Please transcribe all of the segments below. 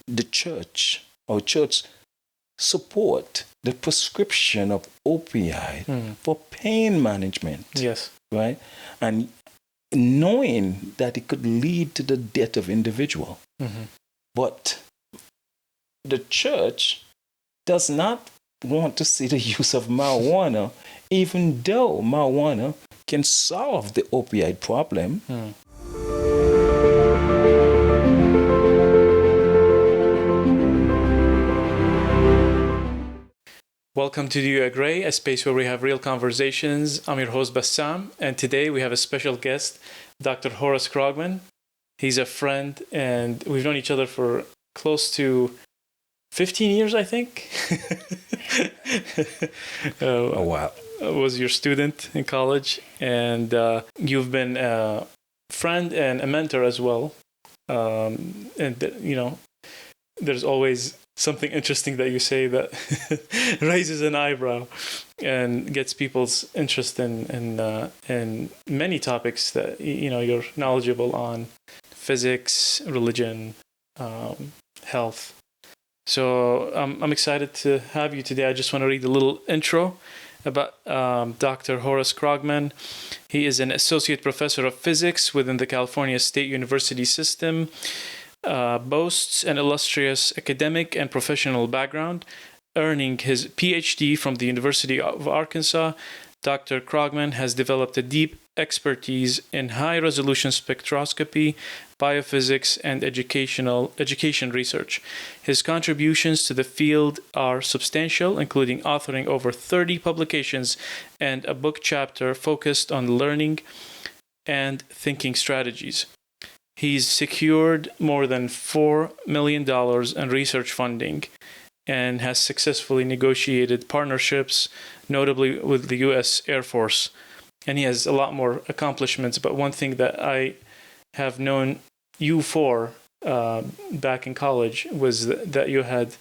the church or church support the prescription of opioid for pain management. Yes. Right? And knowing that it could lead to the death of individual. But the church does not want to see the use of marijuana, even though marijuana can solve the opioid problem. Welcome to You AGRAY, a space where we have real conversations. I'm your host, Bassam, and today we have a special guest, Dr. Horace Crogman. He's a friend, and we've known each other for close to 15 years, I think. Oh, wow. I was your student in college, and you've been a friend and a mentor as well. There's always something interesting that you say that raises an eyebrow and gets people's interest in many topics that you're knowledgeable on: physics, religion, health. So I'm excited to have you today. I just want to read a little intro about Dr. Horace Crogman. He is an associate professor of physics within the California State University system. Boasts an illustrious academic and professional background, earning his Ph.D. from the University of Arkansas. Dr. Crogman has developed a deep expertise in high-resolution spectroscopy, biophysics, and education research. His contributions to the field are substantial, including authoring over 30 publications and a book chapter focused on learning and thinking strategies. He's secured more than $4 million in research funding and has successfully negotiated partnerships, notably with the U.S. Air Force. And he has a lot more accomplishments. But one thing that I have known you for back in college was that you had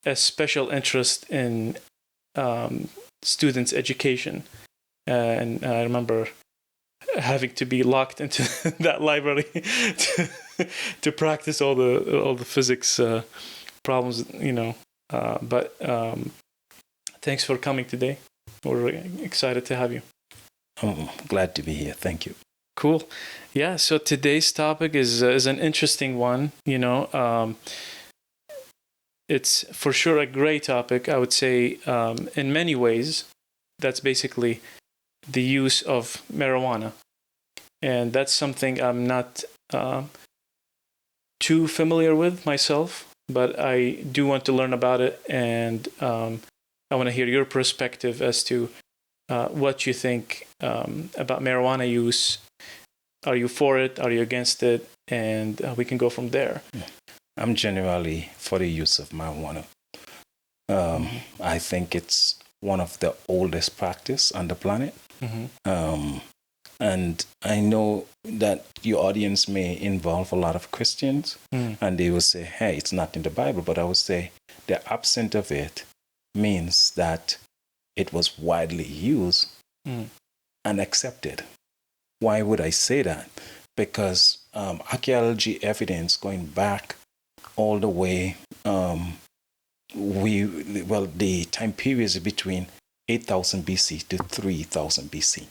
a special interest in students' education. And I remember having to be locked into that library to practice all the physics problems, But thanks for coming today. We're excited to have you. I'm glad to be here. Thank you. Cool. Yeah. So today's topic is an interesting one. It's for sure a great topic. I would say, in many ways, that's basically the use of marijuana. And that's something I'm not too familiar with myself, but I do want to learn about it. And I want to hear your perspective as to what you think about marijuana use. Are you for it? Are you against it? And we can go from there. I'm generally for the use of marijuana. I think it's one of the oldest practice on the planet. And I know that your audience may involve a lot of Christians, and they will say, hey, it's not in the Bible. But I would say the absence of it means that it was widely used and accepted. Why would I say that? Because archaeology evidence going back all the way, the time period is between 8,000 BC to 3,000 BC.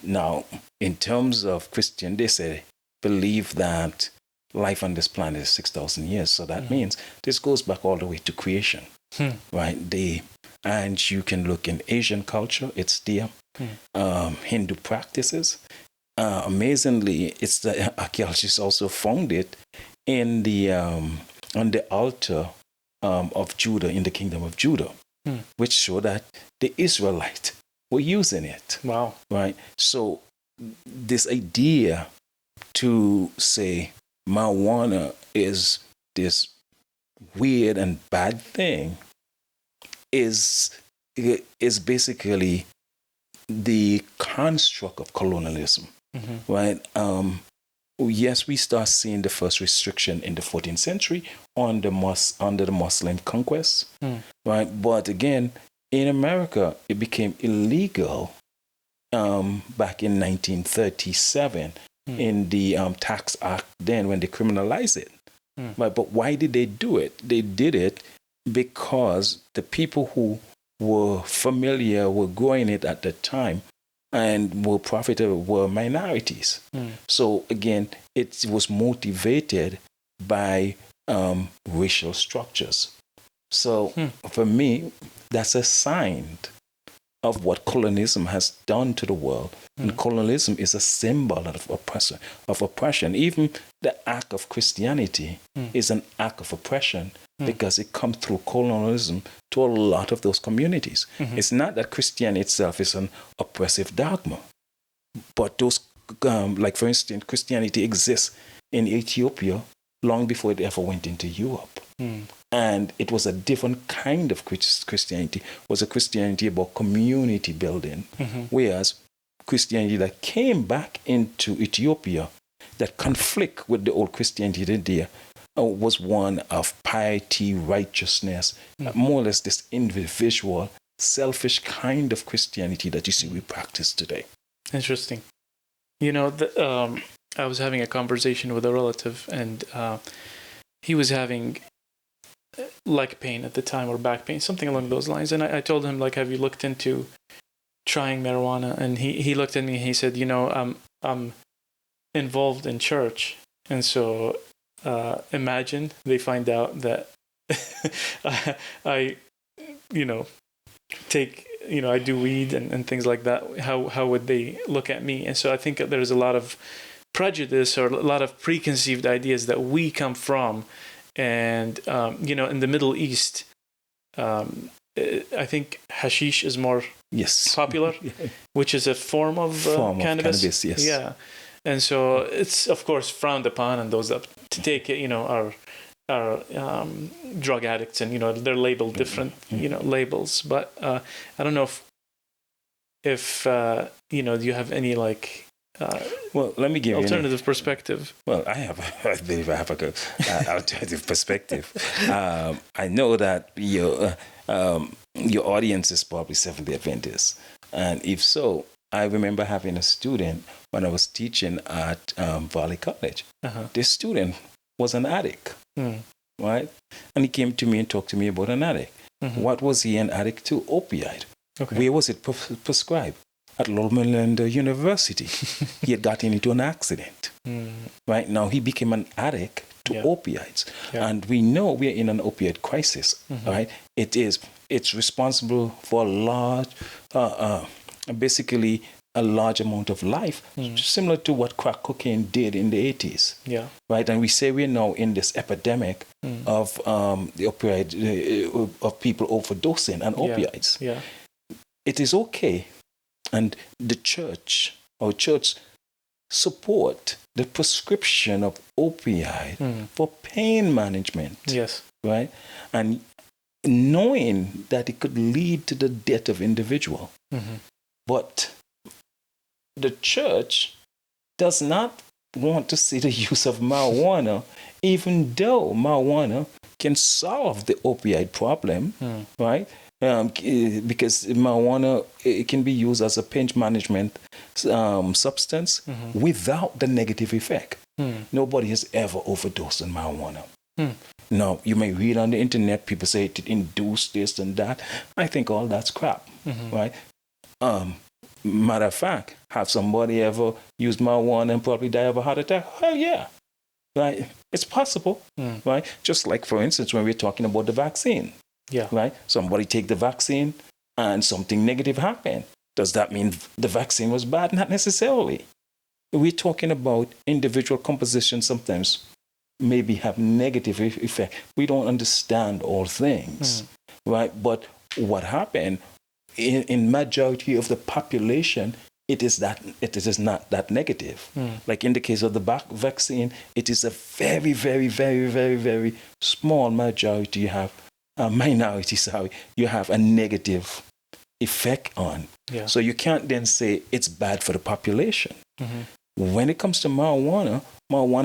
Now, in terms of Christian, they believe that life on this planet is 6,000 years. So that means this goes back all the way to creation, right? And you can look in Asian culture, it's there. Hindu practices. Amazingly, it's the archaeologists also found it in the on the altar of Judah in the kingdom of Judah, which show that the Israelites were using it. Wow. Right. So this idea to say marijuana is this weird and bad thing is basically the construct of colonialism. Right. Yes, we start seeing the first restriction in the 14th century under the Muslim conquest. Right. But again, in America, it became illegal back in 1937 in the Tax Act then when they criminalized it. Right? But why did they do it? They did it because the people who were familiar, were growing it at the time, and were profitable were minorities. So again, it was motivated by racial structures. So for me, that's a sign of what colonialism has done to the world. And colonialism is a symbol of oppression. Even the act of Christianity is an act of oppression because it comes through colonialism to a lot of those communities. It's not that Christianity itself is an oppressive dogma, but those, like for instance, Christianity exists in Ethiopia long before it ever went into Europe. And it was a different kind of Christianity. It was a Christianity about community building, whereas Christianity that came back into Ethiopia that conflict with the old Christianity there was one of piety, righteousness, more or less this individual, selfish kind of Christianity that you see we practice today. Interesting. You know, I was having a conversation with a relative, and he was having leg pain at the time, or back pain, something along those lines. And I told him, like, have you looked into trying marijuana? And he looked at me and he said, you know, I'm involved in church. And so imagine they find out that I I do weed and things like that. How would they look at me? And so I think there's a lot of prejudice or a lot of preconceived ideas that we come from. And, in the Middle East, I think hashish is more popular, which is a form of cannabis. Yes. Yeah. And so it's, of course, frowned upon, and those that take it, are drug addicts, and, they're labeled different, labels. But I don't know if do you have any, like, well, let me give you alternative perspective. Well, I believe I have a good alternative perspective. I know that your audience is probably Seventh-Day Adventist, and if so, I remember having a student when I was teaching at Valley College. This student was an addict, right? And he came to me and talked to me about an addict. What was he an addict to? Opioid. Okay. Where was it prescribed? At Lowland University. He had gotten into an accident. Right now, he became an addict to opioids. And we know we're in an opioid crisis, right? It's responsible for a large, basically a large amount of life, similar to what crack cocaine did in the 80s. Yeah. Right? And we say we're now in this epidemic of the opioid, of people overdosing on opioids. Yeah. It is okay. And the church support the prescription of opioid for pain management. Yes. Right? And knowing that it could lead to the death of individual. But the church does not want to see the use of marijuana, even though marijuana can solve the opioid problem, right? Because marijuana, it can be used as a pain management substance without the negative effect. Nobody has ever overdosed on marijuana. Now, you may read on the internet, people say it induced this and that. I think all that's crap, right? Matter of fact, have somebody ever used marijuana and probably die of a heart attack? Hell yeah, right? It's possible, right? Just like, for instance, when we're talking about the vaccine. Yeah. Right? Somebody take the vaccine and something negative happened. Does that mean the vaccine was bad? Not necessarily. We're talking about individual composition sometimes maybe have negative effect. We don't understand all things, right? But what happened in majority of the population, it is not that negative. Like in the case of the vaccine, it is a very, very, very, very, very small majority you have. Minority, you have a negative effect on. Yeah. So you can't then say it's bad for the population. When it comes to marijuana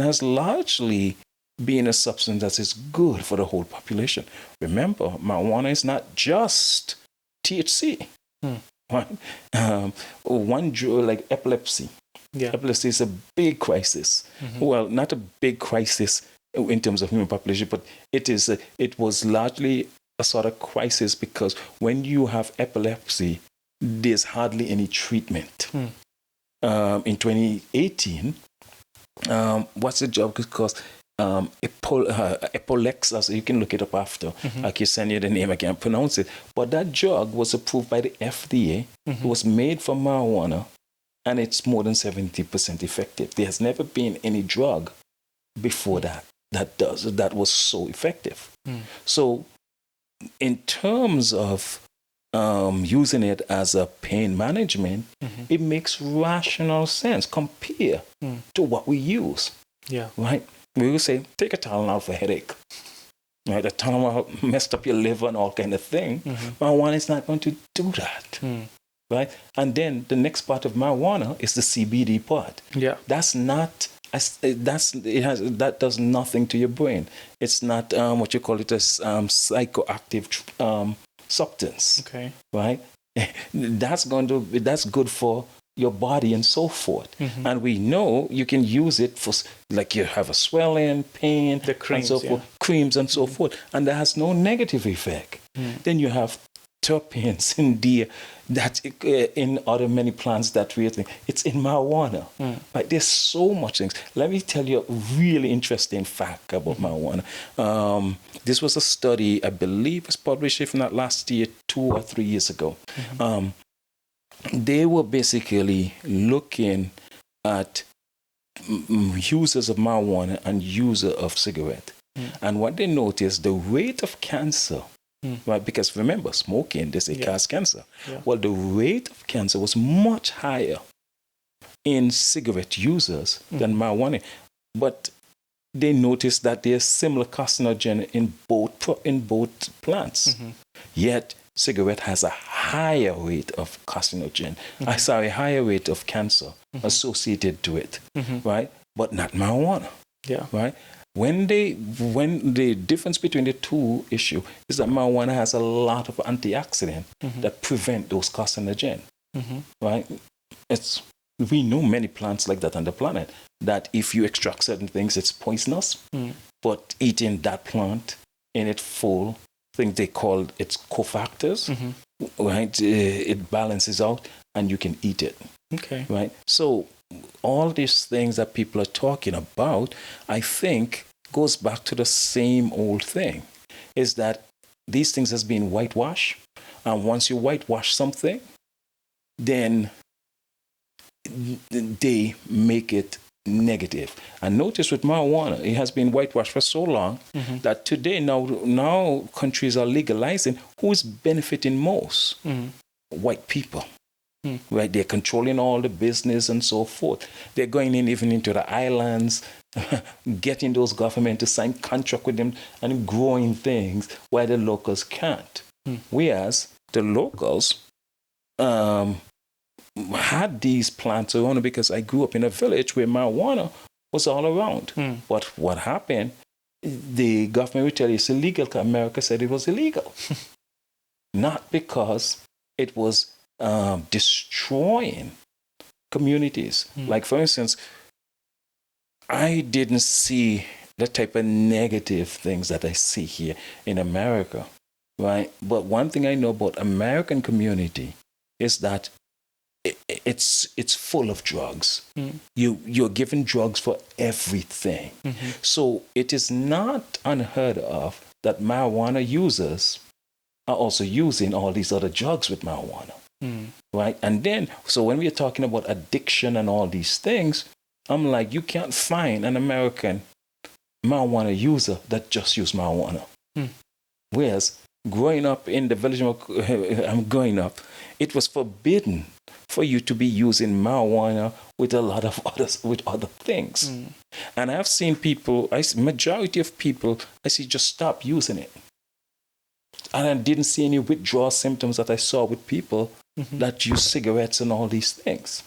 has largely been a substance that is good for the whole population. Remember, marijuana is not just THC. Right? One drug like epilepsy. Epilepsy is a big crisis. Well, not a big crisis in terms of human population, but it was largely a sort of crisis because when you have epilepsy, there's hardly any treatment. In 2018, what's the job because Epolexas, you can look it up after. I can send you the name, I can't pronounce it. But that drug was approved by the FDA. It was made for marijuana, and it's more than 70% effective. There has never been any drug before that was so effective. So in terms of using it as a pain management, it makes rational sense compared to what we use. Yeah. Right? We will say, take a Tylenol for headache. Right? The Tylenol messed up your liver and all kind of thing. Marijuana is not going to do that. Right? And then the next part of marijuana is the CBD part. Yeah. That does nothing to your brain. It's not what you call it as psychoactive substance. Okay. Right? That's good for your body and so forth. And we know you can use it for, like, you have a swelling, pain, the creams, and so forth, creams and so forth, and that has no negative effect. Then you have terpenes in there that in other many plants that we think it's in marijuana. Right? There's so much things. Let me tell you a really interesting fact about marijuana. This was a study, I believe, was published, if not last year, 2 or 3 years ago. They were basically looking at users of marijuana and users of cigarette. And what they noticed, the rate of cancer, right? Because remember, smoking, they say causes cancer. Well, the rate of cancer was much higher in cigarette users than marijuana. But they noticed that there's similar carcinogen in both plants. Yet, cigarette has a higher rate of carcinogen, higher rate of cancer associated to it, right? But not marijuana, right? When the difference between the two issue is that marijuana has a lot of antioxidants that prevent those carcinogen, right? We know many plants like that on the planet, that if you extract certain things, it's poisonous, but eating that plant in its full, thing they call its cofactors, right? It balances out and you can eat it. Okay. Right? So all these things that people are talking about, I think, goes back to the same old thing, is that these things has been whitewashed. And once you whitewash something, then they make it negative. And notice with marijuana, it has been whitewashed for so long that today now countries are legalizing. Who's benefiting most? White people. Right? They're controlling all the business and so forth. They're going in even into the islands, getting those government to sign contract with them and growing things while the locals can't. Whereas the locals had these plants around because I grew up in a village where marijuana was all around. But what happened, the government would tell you it's illegal because America said it was illegal. Not because it was destroying communities. Like, for instance, I didn't see the type of negative things that I see here in America, right? But one thing I know about American community is that it's full of drugs. You're given drugs for everything. So it is not unheard of that marijuana users are also using all these other drugs with marijuana. Right? And then, so when we're talking about addiction and all these things, I'm like, you can't find an American marijuana user that just uses marijuana. Whereas growing up in the village I'm growing up, it was forbidden for you to be using marijuana with a lot of other things. And I've seen people, majority of people, I see just stop using it. And I didn't see any withdrawal symptoms that I saw with people that use cigarettes and all these things.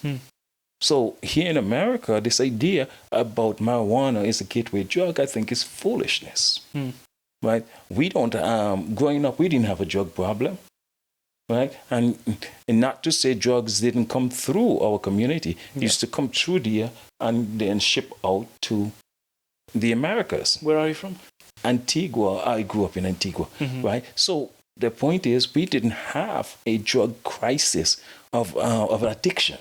So here in America, this idea about marijuana is a gateway drug, I think, is foolishness. Right? We don't, growing up, we didn't have a drug problem. Right? And not to say drugs didn't come through our community. It used to come through there and then ship out to the Americas. Where are you from? Antigua. I grew up in Antigua, right? So the point is, we didn't have a drug crisis of addiction.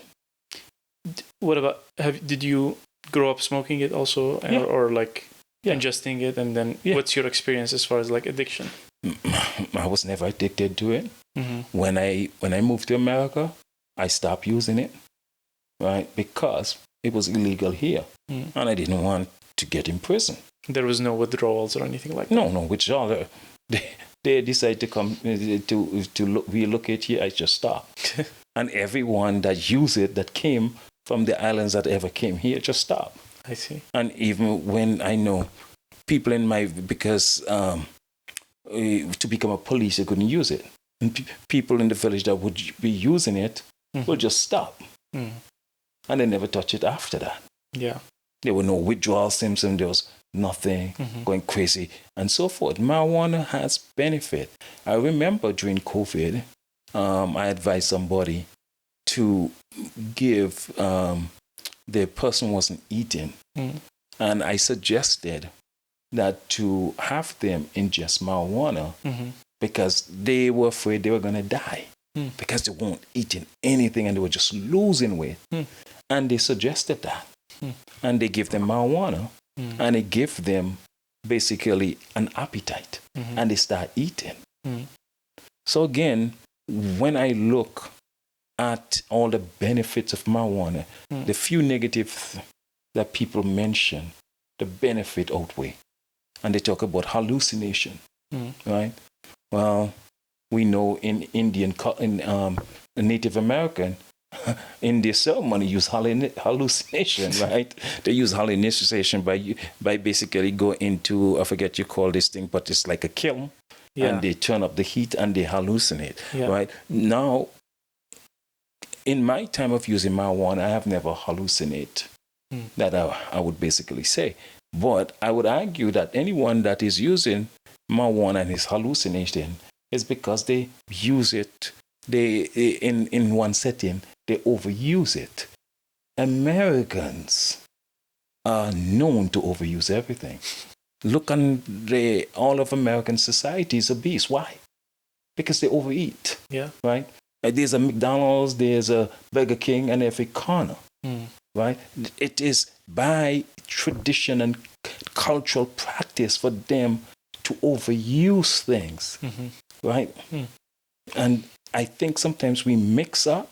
What about, did you grow up smoking it also, Yeah. or like Yeah. ingesting it, and then what's your experience as far as like addiction? I was never addicted to it. Mm-hmm. When I moved to America, I stopped using it, right? Because it was illegal here, and I didn't want to get in prison. There was no withdrawals or anything like that? No, which all they decided to come to relocate here. I just stopped, and everyone that used it that came from the islands that ever came here just stopped. I see. And even when I know people because to become a police, they couldn't use it. And people in the village that would be using it will just stop. And they never touch it after that. Yeah. There were no withdrawal symptoms. There was nothing going crazy and so forth. Marijuana has benefit. I remember during COVID, I advised somebody to give the person wasn't eating. And I suggested that to have them ingest marijuana because they were afraid they were going to die because they weren't eating anything and they were just losing weight. And they suggested that. And they give them marijuana and it gave them basically an appetite and they start eating. So again, when I look at all the benefits of marijuana, the few negatives that people mention, the benefit outweigh. And they talk about hallucination, right? Well, we know in Native American, in their ceremony, use hallucination, right? They use hallucination by basically go into, I forget you call this thing, but it's like a kiln, and they turn up the heat and they hallucinate, right? Now, in my time of using marijuana, I have never hallucinated. That I would basically say. But I would argue that anyone that is using marijuana and is hallucinating is because they use it, in one setting, they overuse it. Americans are known to overuse everything. Look on all of American society is obese. Why? Because they overeat. Yeah. Right? There's a McDonald's, there's a Burger King, and every corner. Right? It is by tradition and cultural practice for them to overuse things. Right? And I think sometimes we mix up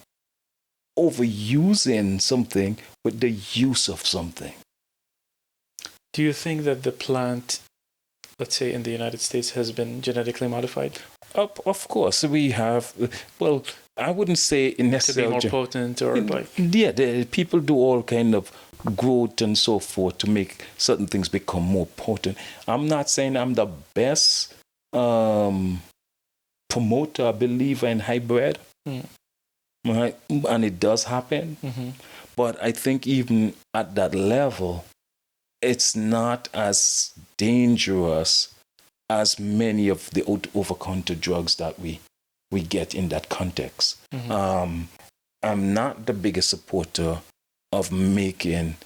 overusing something with the use of something. Do you think that the plant, let's say in the United States, has been genetically modified? Of course, we have. Well, I wouldn't say necessarily to be more potent or like. Yeah, people do all kind of growth and so forth to make certain things become more potent. I'm not saying I'm the best promoter, believer in hybrid, right? And it does happen, but I think even at that level, it's not as dangerous as many of the over-counter drugs that we get in that context. I'm not the biggest supporter of making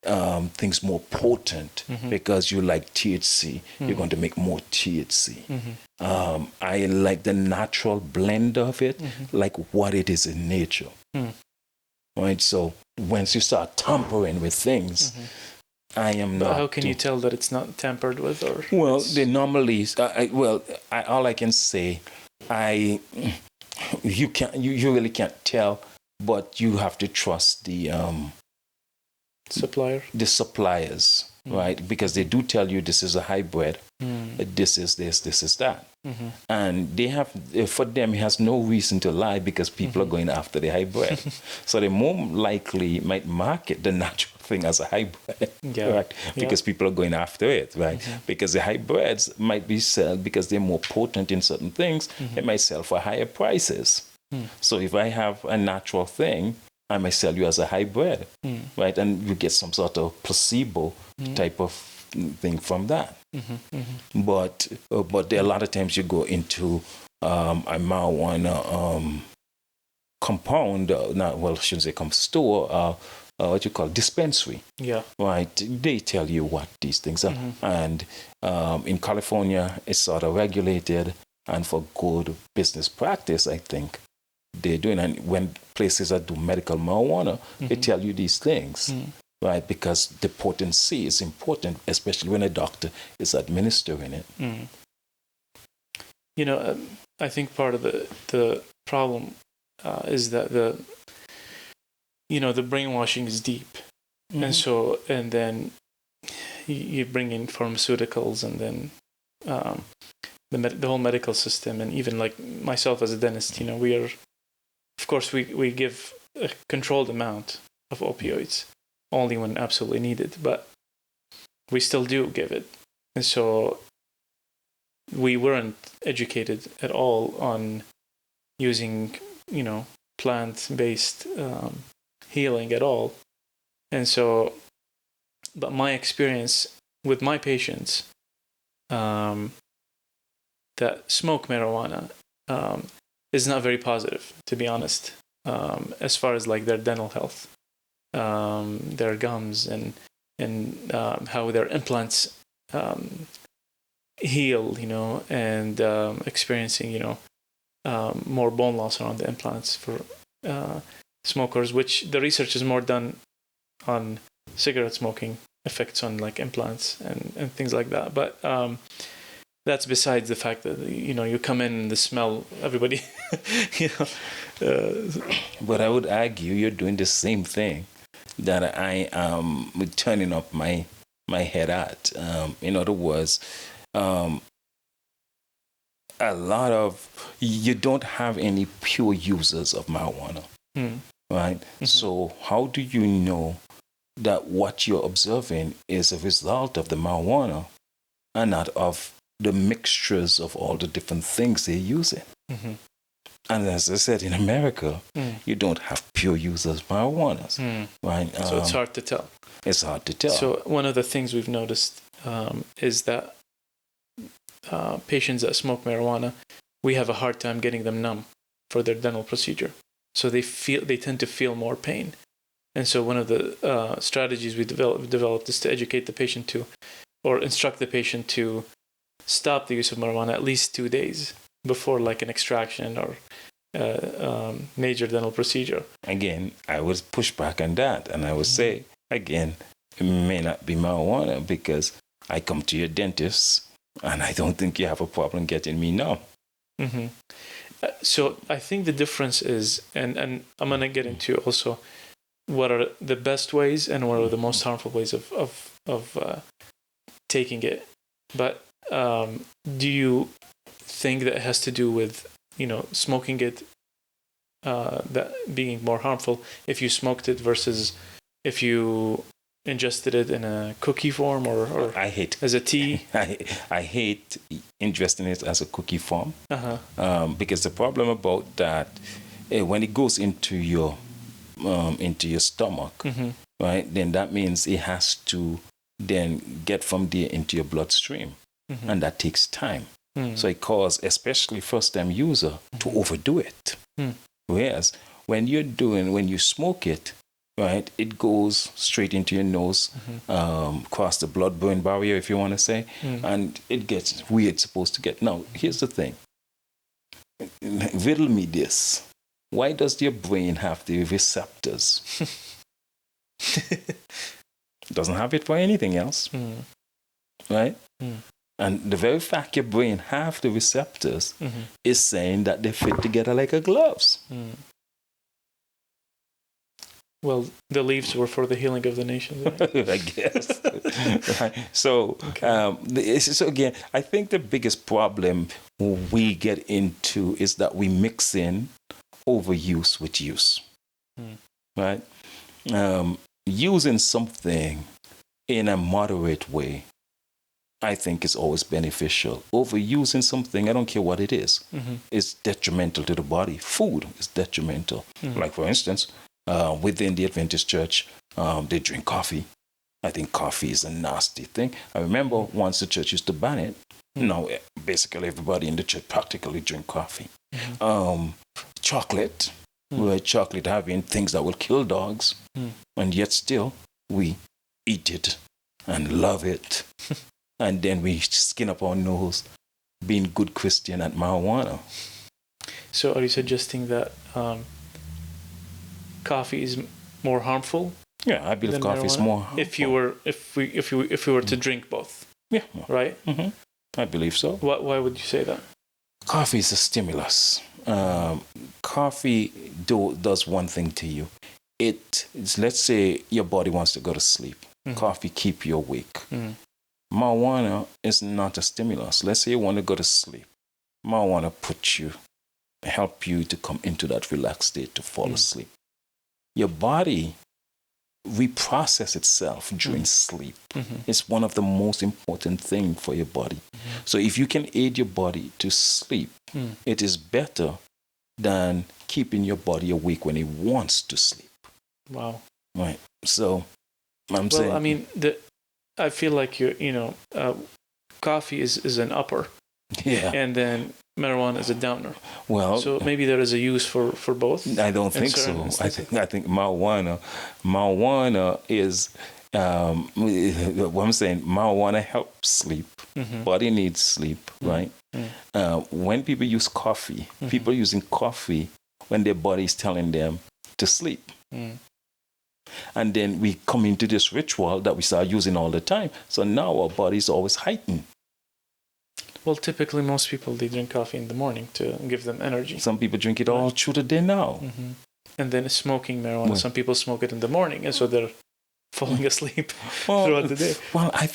things more potent because you like THC, you're going to make more THC. I like the natural blend of it, like what it is in nature. Right? So once you start tampering with things, I am not. But how can you tell that it's not tampered with? Or well, they normally. All I can say, you really can't tell, but you have to trust the suppliers, right? Because they do tell you this is a hybrid, this is this, this is that, and they have, for them, it has no reason to lie because people are going after the hybrid, so they more likely might market the natural thing as a hybrid, right? Because people are going after it, right? Because the hybrids might be sold because they're more potent in certain things. They might sell for higher prices. So if I have a natural thing, I might sell you as a hybrid, right? And you get some sort of placebo type of thing from that. But there are a lot of times you go into a marijuana compound, I shouldn't say store, what you call dispensary. Yeah. Right? They tell you what these things are. And in California, it's sort of regulated. And for good business practice, I think they're doing. And when places that do medical marijuana, they tell you these things, right? Because the potency is important, especially when a doctor is administering it. You know, I think part of the problem is that the brainwashing is deep, and then you bring in pharmaceuticals, and then the whole medical system, and even like myself as a dentist, we are, of course, we give a controlled amount of opioids only when absolutely needed, but we still do give it, and so we weren't educated at all on using, plant-based healing at all. And so, but my experience with my patients that smoke marijuana is not very positive, to be honest, as far as like their dental health, their gums, and how their implants heal, and experiencing, more bone loss around the implants for smokers, which the research is more done on cigarette smoking effects on like implants and things like that. But that's besides the fact that, you come in and the smell, everybody, But I would argue you're doing the same thing that I am turning up my head at. In other words, you don't have any pure users of marijuana, right? So how do you know that what you're observing is a result of the marijuana and not of the mixtures of all the different things they're using? And as I said, in America, you don't have pure users of marijuana, right? So it's hard to tell. It's hard to tell. So one of the things we've noticed is that patients that smoke marijuana, we have a hard time getting them numb for their dental procedure. So they tend to feel more pain. And so one of the strategies we developed is to educate the patient or instruct the patient to stop the use of marijuana at least 2 days before like an extraction or major dental procedure. Again, I would push back on that, and I would say, again, it may not be marijuana, because I come to your dentist and I don't think you have a problem getting me numb. So I think the difference is, and I'm going to get into also what are the best ways and what are the most harmful ways of taking it. But do you think that it has to do with, smoking it, that being more harmful if you smoked it versus if you ingested it in a cookie form or I hate as a tea? I hate ingesting it as a cookie form, because the problem about that, when it goes into your stomach, right, then that means it has to then get from there into your bloodstream, and that takes time. So it causes, especially first-time user, to overdo it. Whereas when you smoke it, right, it goes straight into your nose, across the blood-brain barrier, if you want to say, and it gets where it's supposed to get. Now, here's the thing. Riddle me this. Why does your brain have the receptors? It doesn't have it for anything else, right? And the very fact your brain have the receptors is saying that they fit together like a gloves. Well, the leaves were for the healing of the nations, right? I guess. Right. So, so again, I think the biggest problem we get into is that we mix in overuse with use, right? Using something in a moderate way, I think, is always beneficial. Overusing something, I don't care what it is, is detrimental to the body. Food is detrimental. Like, for instance, within the Adventist church, they drink coffee. I think coffee is a nasty thing. I remember once the church used to ban it. Now, basically everybody in the church practically drink coffee. Chocolate, We're chocolate having things that will kill dogs, and yet still we eat it and love it. And then we skin up our nose being good Christian at marijuana. So are you suggesting that coffee is more harmful? Yeah, I believe coffee is more harmful. If we were to drink both. Yeah. Right? Mm-hmm. I believe so. Why would you say that? Coffee is a stimulus. Coffee does one thing to you. Let's say your body wants to go to sleep. Coffee keep you awake. Marijuana is not a stimulus. Let's say you want to go to sleep. Marijuana help you to come into that relaxed state to fall asleep. Your body reprocess itself during sleep. It's one of the most important things for your body. So if you can aid your body to sleep, it is better than keeping your body awake when it wants to sleep. Wow. Right. So I'm saying. Well, I mean, I feel like coffee is an upper. Yeah. And then marijuana is a downer. Well, so maybe there is a use for both. I don't think so. I think marijuana is what I'm saying. Marijuana helps sleep. Body needs sleep, right? When people use coffee, people are using coffee when their body is telling them to sleep. And then we come into this ritual that we start using all the time. So now our body is always heightened. Well, typically most people, they drink coffee in the morning to give them energy. Some people drink it all through the day now. And then smoking marijuana. Some people smoke it in the morning, and so they're falling asleep throughout the day. Well, I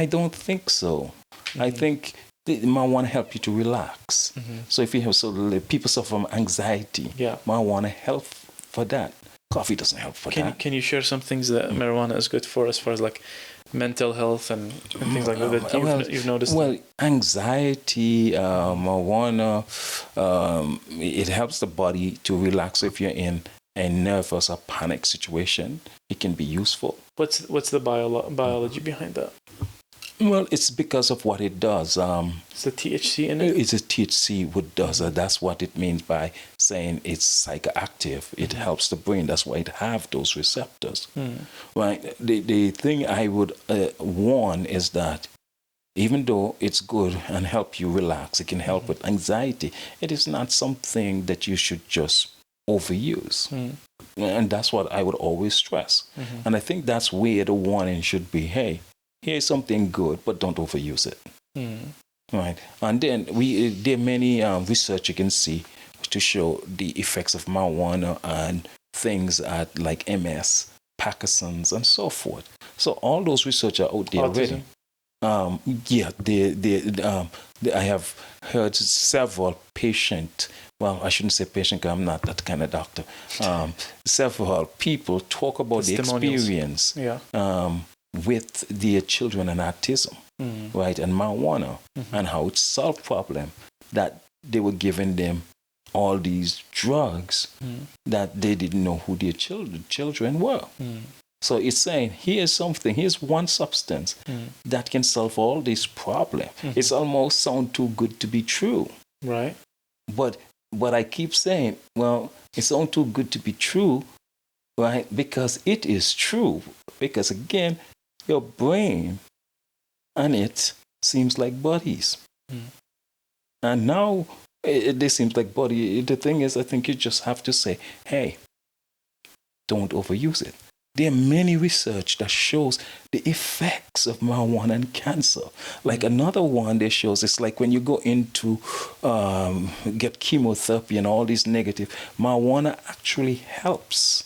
don't think so. I think marijuana help you to relax. So if you have people suffer from anxiety, marijuana help for that. Coffee doesn't help for that. Can you share some things that marijuana is good for as far as like mental health and things like that you've noticed? Well, anxiety, marijuana, it helps the body to relax. If you're in a nervous or panic situation, it can be useful. What's the biology behind that? Well, it's because of what it does. It's the THC in it? It's a THC what does it. That's what it means by saying it's psychoactive. It helps the brain. That's why it have those receptors. Right. The thing I would warn is that even though it's good and help you relax, it can help with anxiety, it is not something that you should just overuse. And that's what I would always stress. And I think that's where the warning should be, hey, here's something good, but don't overuse it. Right. And then there are many research you can see to show the effects of marijuana and things like MS, Parkinson's, and so forth. So all those research are out there already. I have heard several patients. Well, I shouldn't say patient because I'm not that kind of doctor. Several people talk about the experience with their children and autism, right, and marijuana, and how it solved problem that they were giving them all these drugs that they didn't know who their children were. So it's saying, here's one substance that can solve all these problems. It's almost sound too good to be true. Right. But I keep saying, well, it sounds too good to be true, right? Because it is true. Because again, your brain and it seems like buddies. And now they seem like buddies. The thing is, I think you just have to say, hey, don't overuse it. There are many research that shows the effects of marijuana and cancer. Like another one that shows it's like when you go into get chemotherapy and all these negative, marijuana actually helps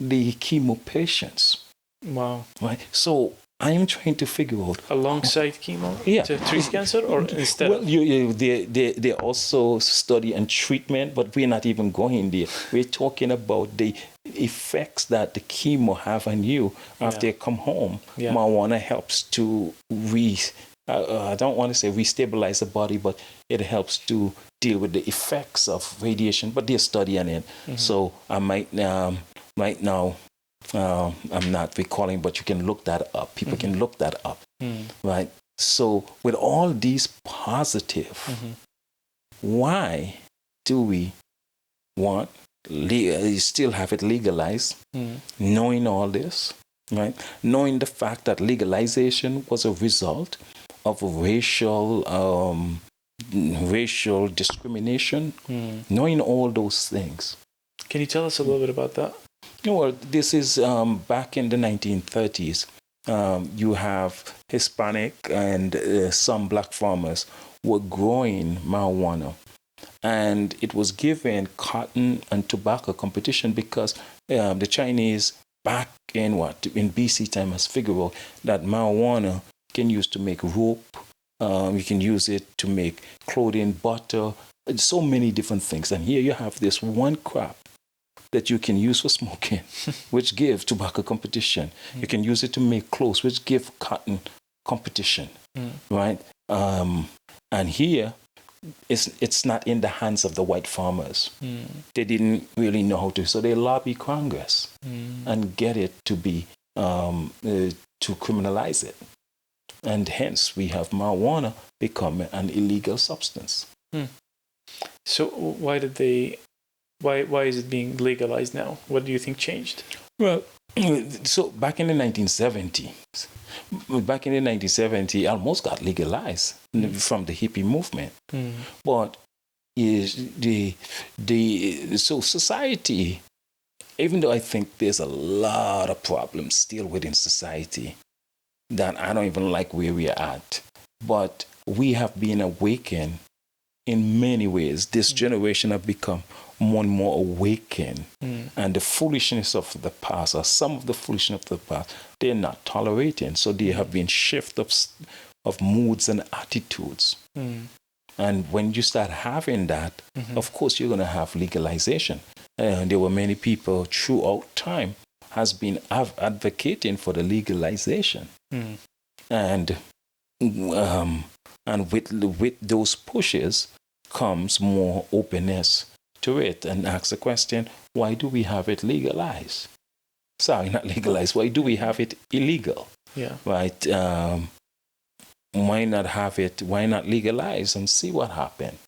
the chemo patients. Wow. Right. So I am trying to figure out alongside chemo to treat cancer or instead. Well, they also study and treatment, but we're not even going there. We're talking about the effects that the chemo have on you after you come home. Marijuana helps to I don't want to say restabilize the body, but it helps to deal with the effects of radiation. But they're studying it, so I might right now. I'm not recalling, but you can look that up. People can look that up, right? So with all these positive, why do we want you still have it legalized, knowing all this, right? Knowing the fact that legalization was a result of racial discrimination, knowing all those things. Can you tell us a little bit about that? Well, this is back in the 1930s. You have Hispanic and some black farmers were growing marijuana, and it was given cotton and tobacco competition because the Chinese back in BC time has figured out that marijuana can use to make rope, you can use it to make clothing, butter, so many different things. And here you have this one crop that you can use for smoking, which gives tobacco competition. You can use it to make clothes, which give cotton competition, right? And here, it's not in the hands of the white farmers. They didn't really know how to, so they lobby Congress and get it to be to criminalize it, and hence we have marijuana become an illegal substance. So why is it being legalized now? What do you think changed? Well, so back in the 1970s, it almost got legalized from the hippie movement. But so society, even though I think there's a lot of problems still within society that I don't even like where we're at, but we have been awakened in many ways. This generation have become more and more awakened, and the foolishness of the past, or some of the foolishness of the past, they're not tolerating. So there have been shift of moods and attitudes. And when you start having that, of course, you're going to have legalization. There were many people throughout time has been advocating for the legalization. And with those pushes comes more openness to it, and ask the question, why do we have it legalized? Sorry, not legalized. Why do we have it illegal? Yeah. Right? Why not have it? Why not legalize and see what happens?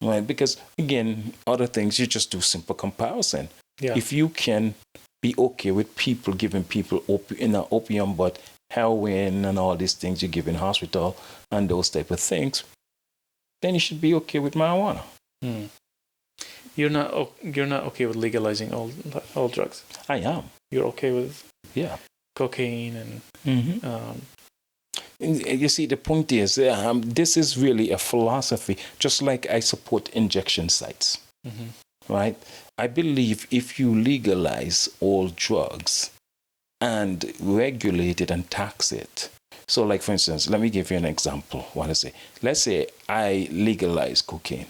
Right? Because again, other things, you just do simple comparison. Yeah. If you can be okay with people giving people opium, but heroin and all these things you give in hospital and those type of things, then you should be okay with marijuana. You're not okay with legalizing all drugs. I am. You're okay with cocaine and you see, the point is, this is really a philosophy. Just like I support injection sites, right? I believe if you legalize all drugs and regulate it and tax it. So, like for instance, let me give you an example. Let's say I legalize cocaine.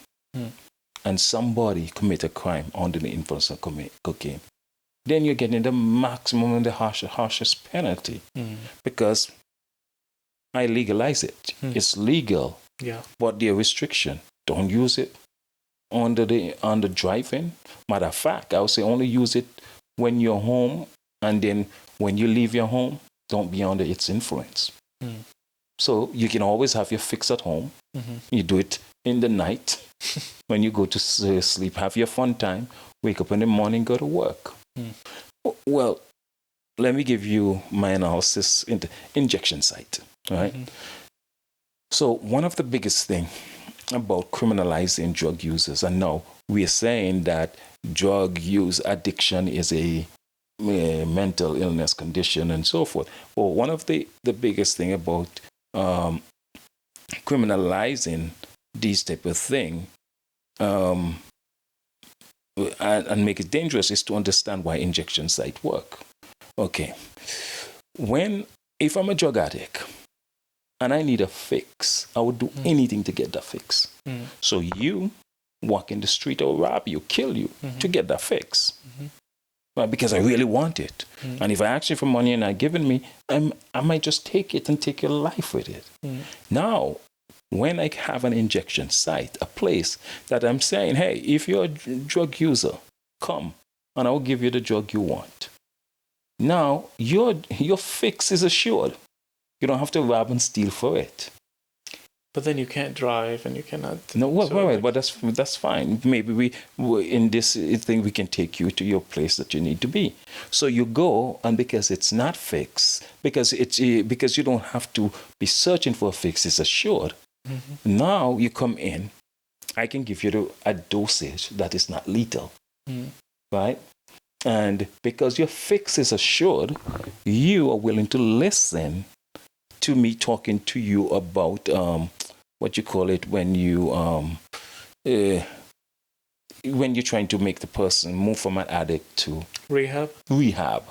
And somebody commit a crime under the influence of cocaine, then you're getting the maximum and the harshest penalty because I legalize it. It's legal, but the restriction, don't use it under driving. Matter of fact, I would say only use it when you're home, and then when you leave your home, don't be under its influence. So you can always have your fix at home. You do it in the night. When you go to sleep, have your fun time, wake up in the morning, go to work. Well, let me give you my analysis in the injection site, right? So one of the biggest thing about criminalizing drug users, and now we're saying that drug use addiction is a mental illness condition and so forth. Well, one of the biggest thing about criminalizing these type of thing and make it dangerous is to understand why injection sites work. Okay, if I'm a drug addict and I need a fix, I would do anything to get that fix. So you walk in the street, or rob you, kill you to get that fix. Right? Because I really want it. And if I ask you for money and not giving me, I might just take it and take your life with it. Now, when I have an injection site, a place that I'm saying, hey, if you're a drug user, come and I'll give you the drug you want. Now, your fix is assured. You don't have to rob and steal for it. But then you can't drive and you cannot. No, but that's fine. Maybe we in this thing we can take you to your place that you need to be. So you go, and because it's not fixed, because you don't have to be searching for a fix, it's assured. Mm-hmm. Now you come in, I can give you a dosage that is not lethal, right? And because your fix is assured, you are willing to listen to me talking to you about what you call it when you're trying to make the person move from an addict to rehab.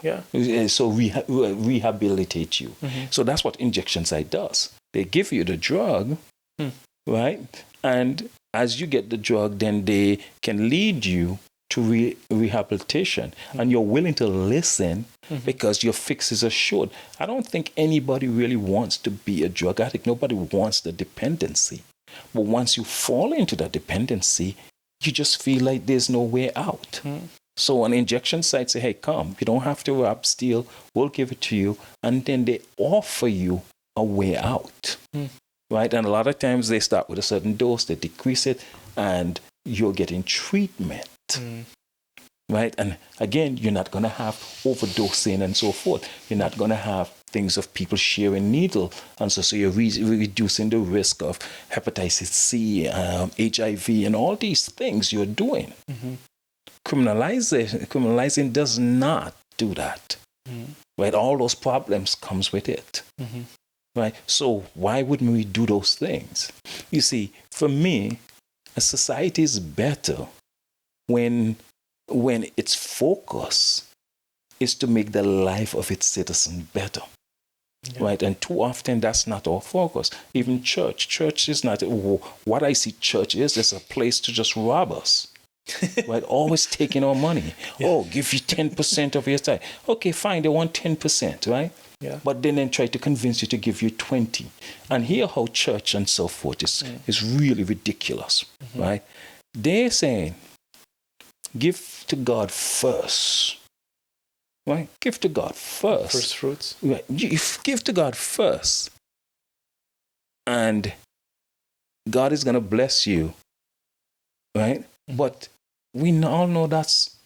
Yeah. So rehabilitate you. Mm-hmm. So that's what injection site does. They give you the drug, right? And as you get the drug, then they can lead you to rehabilitation, and you're willing to listen because your fix is assured. I don't think anybody really wants to be a drug addict. Nobody wants the dependency. But once you fall into that dependency, you just feel like there's no way out. So an injection site say, hey, come, you don't have to rob, steal, we'll give it to you. And then they offer you a way out, right? And a lot of times they start with a certain dose, they decrease it, and you're getting treatment. Right? And again, you're not going to have overdosing and so forth. You're not going to have things of people sharing needle. And so you're reducing the risk of hepatitis C, HIV, and all these things you're doing. Criminalizing does not do that. Right? All those problems comes with it. Right? So why wouldn't we do those things? You see, for me, a society is better when its focus is to make the life of its citizen better, right? And too often that's not our focus. Even church is not. What I see church is a place to just rob us, right? Always taking our money. Yeah. Oh, give you 10% of your time. Okay, fine. They want 10%, right? Yeah. But then try to convince you to give you 20. And here how church and so forth is really ridiculous, right? They're saying, give to God first. Right? Give to God first. First fruits. Right. Give to God first. And God is going to bless you. Right? But we all know that's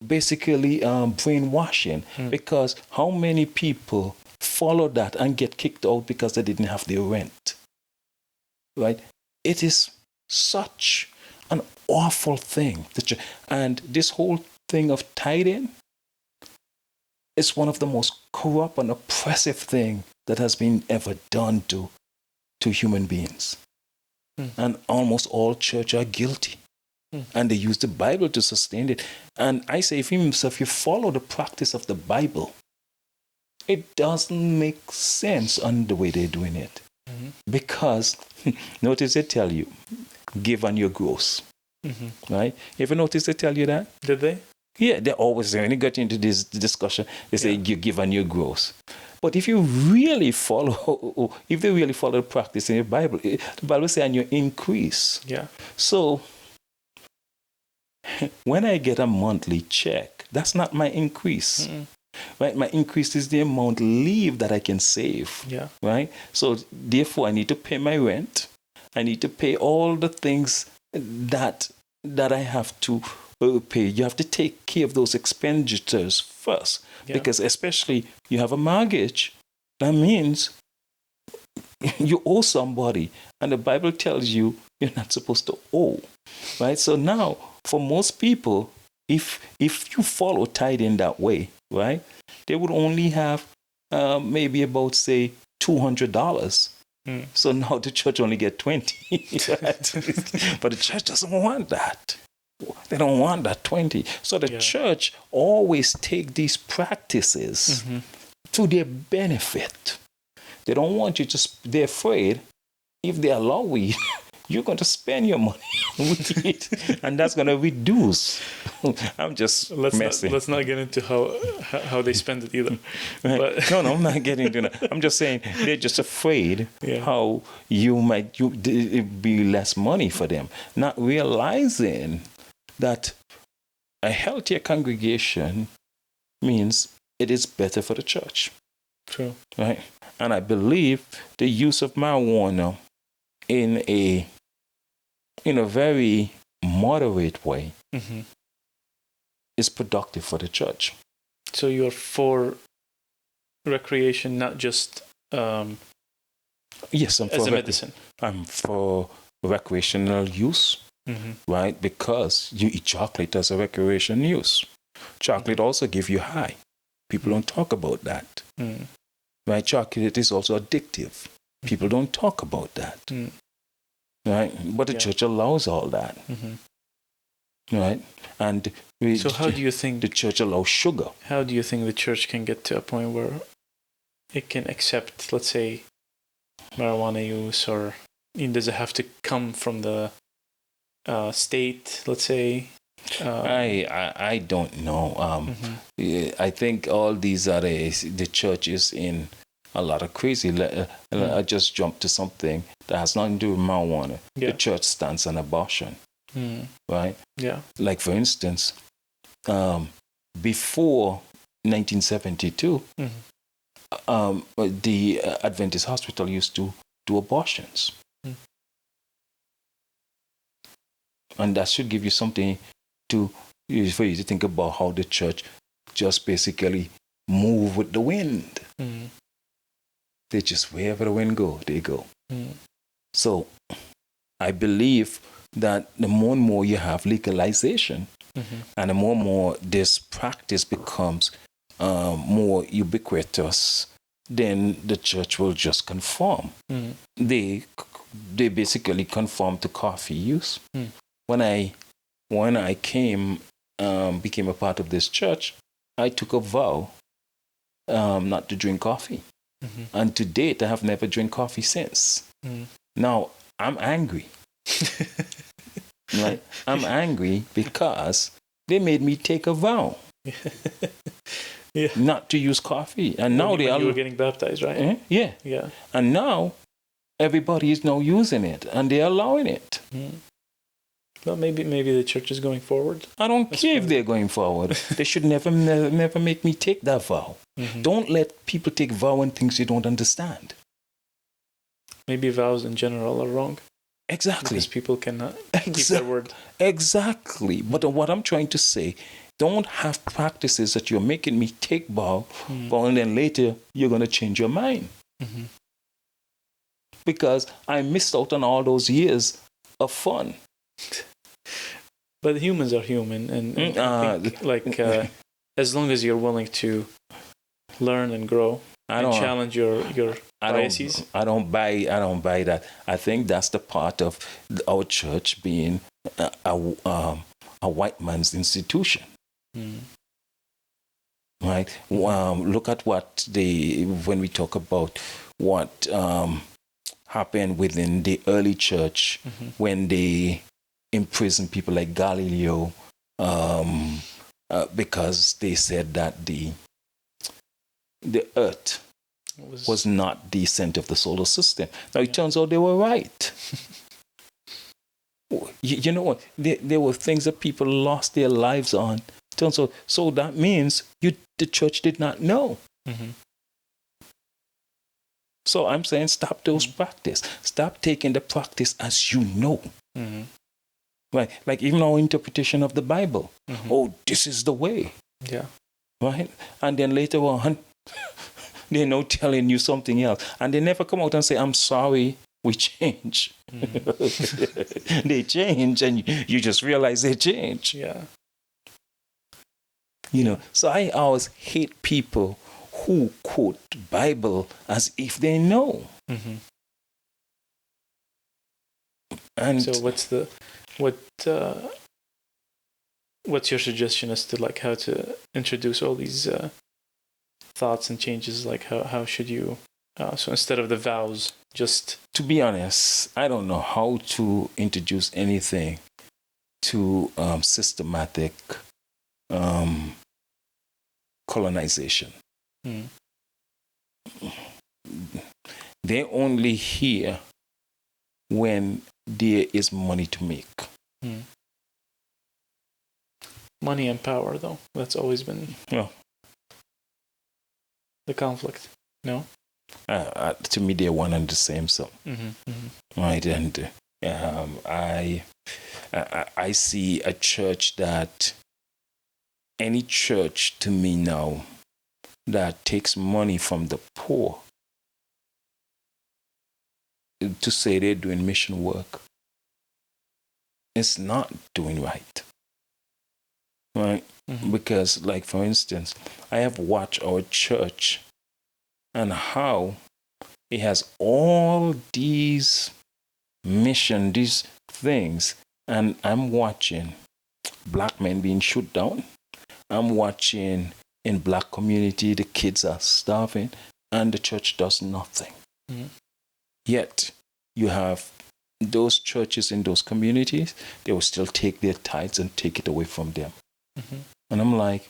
basically brainwashing. Because how many people follow that and get kicked out because they didn't have their rent? Right? It is such an awful thing. And this whole thing of tithing is one of the most corrupt and oppressive things that has been ever done to human beings. And almost all church are guilty. And they use the Bible to sustain it. And I say, if you follow the practice of the Bible, it doesn't make sense on the way they're doing it. Because, notice they tell you, give on your gross. Right? You ever notice they tell you that? Did they? Yeah, they always say, when you get into this discussion, they say you give on your gross. But if you really follow, the practice in the Bible says on your increase. Yeah. So when I get a monthly check, that's not my increase. Right? My increase is the amount leave that I can save. Yeah. Right? So therefore I need to pay my rent. I need to pay all the things that I have to pay. You have to take care of those expenditures first. Yeah. Because especially you have a mortgage, that means you owe somebody. And the Bible tells you you're not supposed to owe. Right? So now, for most people, if you follow tithing that way, right, they would only have maybe about, say, $200. So now the church only get 20. Right? But the church doesn't want that. They don't want that 20. So the church always take these practices to their benefit. They don't want you to, they're afraid if they allow weed, you're going to spend your money on weed, and that's going to reduce. I'm just messing. Let's not get into how they spend it either. Right. But no, I'm not getting into that. I'm just saying they're just afraid how it be less money for them, not realizing that a healthier congregation means it is better for the church. True. Right? And I believe the use of marijuana in a very moderate way is productive for the church. So you're for recreation, not just yes, I'm as for a medicine. I'm for recreational use, right? Because you eat chocolate as a recreation use. Chocolate also gives you high. People don't talk about that. Right? Chocolate is also addictive. People don't talk about that. Right? But the church allows all that. Right? And so how do you think the church allows sugar? How do you think the church can get to a point where it can accept, let's say, marijuana use, or does it have to come from the state, let's say? I don't know. I think all these are the church is in a lot of crazy. I just jumped to something that has nothing to do with marijuana. The church stands on abortion, right? Yeah. Like for instance, before 1972, the Adventist hospital used to do abortions, and that should give you something for you to think about how the church just basically move with the wind. They just, wherever the wind go, they go. So I believe that the more and more you have legalization, and the more and more this practice becomes more ubiquitous, then the church will just conform. They basically conform to coffee use. When I became a part of this church, I took a vow not to drink coffee. And to date, I have never drank coffee since. Now, I'm angry. Right? I'm angry because they made me take a vow not to use coffee. And now you were getting baptized, right? Yeah. And now everybody is now using it, and they're allowing it. Well, maybe the church is going forward. I don't care if they're going forward. They should never make me take that vow. Don't let people take vow on things you don't understand. Maybe vows in general are wrong. Exactly. Because people cannot keep their word. Exactly. But what I'm trying to say, don't have practices that you're making me take vow, and then later you're going to change your mind. Because I missed out on all those years of fun. But humans are human, and I think, as long as you're willing to learn and grow and challenge your biases. I don't buy that. I think that's the part of our church being a white man's institution. Right? Look at when we talk about what happened within the early church when they imprisoned people like Galileo because they said that the earth was not the center of the solar system. Now it turns out they were right. You know what? There were things that people lost their lives on. Turns out, so that means the church did not know. So I'm saying stop those practice. Stop taking the practice as you know. Right? Like even our interpretation of the Bible. Oh, this is the way. Yeah. Right? And then later on, they're now telling you something else. And they never come out and say, I'm sorry, we change. They change and you just realize they change. Yeah. You know, so I always hate people who quote Bible as if they know. And so what's your suggestion as to like how to introduce all these thoughts and changes? Like how should you so instead of the vows, just to be honest, I don't know how to introduce anything to systematic colonization. They only hear when there is money to make. Money and power, though. That's always been the conflict. No? To me, they're one and the same. So, right, and I see a church that any church to me now that takes money from the poor to say they're doing mission work, it's not doing right. Right? Because, like, for instance, I have watched our church and how it has all these mission, these things, and I'm watching black men being shot down. I'm watching in black community the kids are starving, and the church does nothing. Yet you have those churches in those communities, they will still take their tithes and take it away from them. And I'm like,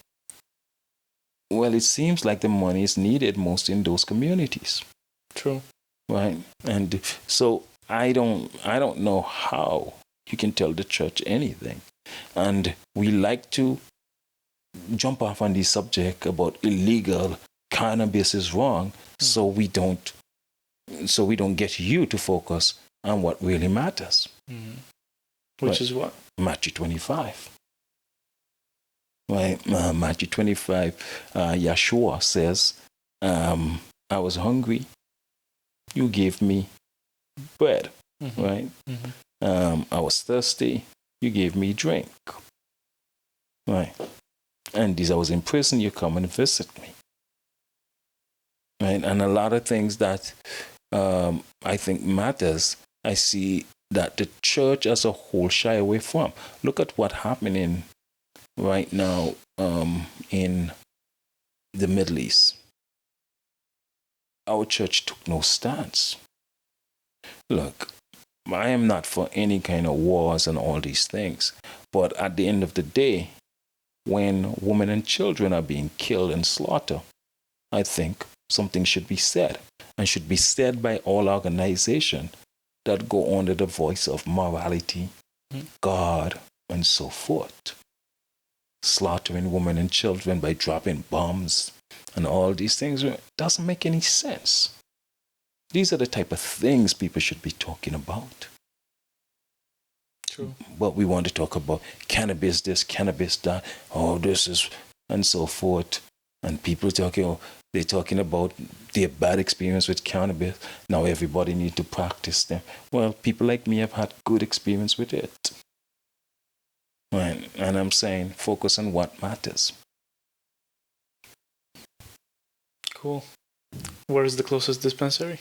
well, it seems like the money is needed most in those communities. True. Right? And so I don't know how you can tell the church anything. And we like to jump off on the subject about illegal cannabis is wrong, so we don't get you to focus on what really matters. Which is what? Matthew 25. Right? Matthew 25, Yeshua says, I was hungry, you gave me bread. Right? I was thirsty, you gave me drink. Right? And I was in prison, you come and visit me. Right? And a lot of things that I think matters, I see that the church as a whole shy away from. Look at what's happening right now in the Middle East. Our church took no stance. Look, I am not for any kind of wars and all these things, but at the end of the day, when women and children are being killed and slaughtered, I think something should be said, and should be said by all organizations that go under the voice of morality, God, and so forth. Slaughtering women and children by dropping bombs and all these things doesn't make any sense. These are the type of things people should be talking about. True. But we want to talk about cannabis this, cannabis that, this is, and so forth. And people they're talking about their bad experience with cannabis. Now everybody needs to practice them. Well, people like me have had good experience with it. Right. And I'm saying focus on what matters. Cool. Where is the closest dispensary?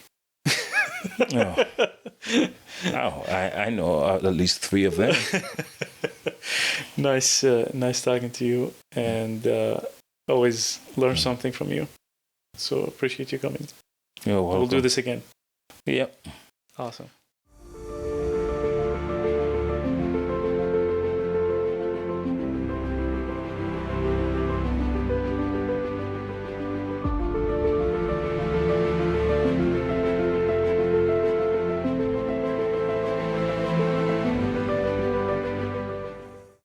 I know at least 3 of them. Nice talking to you, and always learn something from you. So appreciate you coming. You're welcome. We'll do this again. Yep. Awesome.